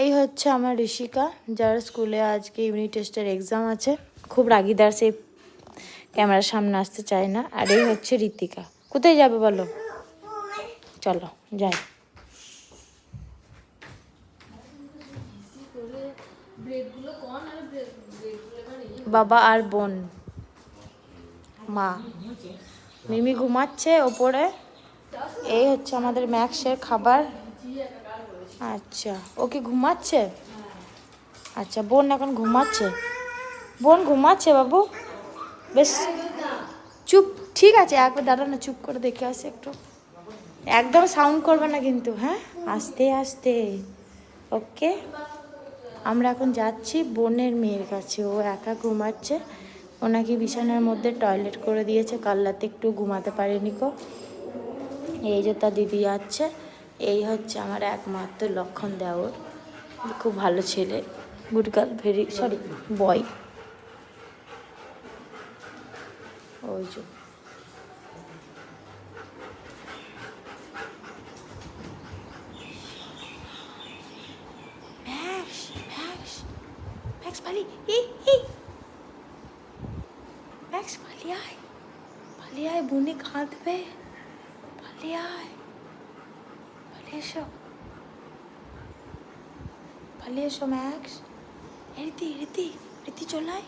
এই হচ্ছে আমার ঋষিকা, যার স্কুলে আজকে ইউনিট টেস্টের এক্সাম আছে। খুব রাগিদার, সে ক্যামেরার সামনে আসতে চায় না। আর এই হচ্ছে ঋতিকা। কোথায় যাবে বলো? চলো যাই। বাবা আর বোন, মা, মিমি ঘুমাচ্ছে ওপরে। এই হচ্ছে আমাদের ম্যাক্সের খাবার। আচ্ছা, ও কি ঘুমাচ্ছে? আচ্ছা, বোন এখন ঘুমাচ্ছে। বোন ঘুমাচ্ছে বাবু, বেশ চুপ। ঠিক আছে, একবার দাঁড়া না, চুপ করে দেখে আসে একটু। একদম সাউন্ড করবে না কিন্তু, হ্যাঁ? আস্তে আস্তে, ওকে। আমরা এখন যাচ্ছি বোনের মেয়ের কাছে। ও একা ঘুমাচ্ছে। ওনাকে বিছানার মধ্যে টয়লেট করে দিয়েছে, কাল রাতে একটু ঘুমাতে পারেনি কো। এই যে তার দিদি যাচ্ছে। এই হচ্ছে আমার একমাত্র লক্ষণ দেওর, খুব ভালো ছেলে, গুড গার্ল, সরি বয়। ওই যে ম্যাক্স, ম্যাক্স, ম্যাক্স পালি, ম্যাক্স পালিয়ে আয়, পালিয়ে আয়, বুনি কাঁদবে, পালিয়ে আয়, পালিয়ে এসো, পালিয়ে এসো ম্যাক্স। রীতি রীতি রীতি চলে আয়,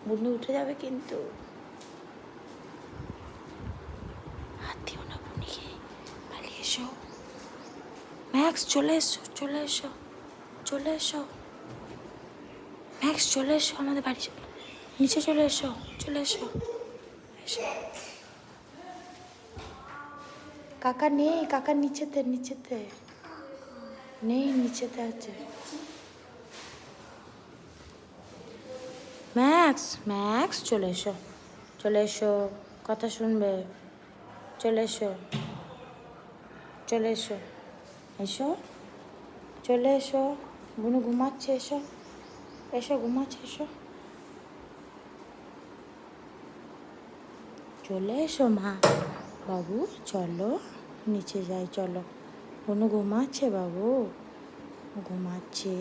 বুনি উঠে যাবে কিন্তু। হাত দিও না বুনিকে, পালিয়ে এসো ম্যাক্স, চলে এসো, চলে এসো, চলে এসো ম্যাক্স, চলে এসো আমাদের বাড়ি, নিচে চলে এসো, চলে এসো, এসো। কাকা নেই, কাকা নিচেতে, নিচেতে নেই, নিচেতে আছে। ম্যাক্স, ম্যাক্স চলে এসো, চলে এসো, কথা শুনবে, চলে এসো, চলে এসো, এসো, চলে এসো। বুনু ঘুমাচ্ছে, এসো, এসো, ঘুমাচ্ছে, এসো, চলে এসো মা। বাবু চলো নিচে যাই, চলো। বুনু ঘুমাচ্ছে বাবু, ঘুমাচ্ছে।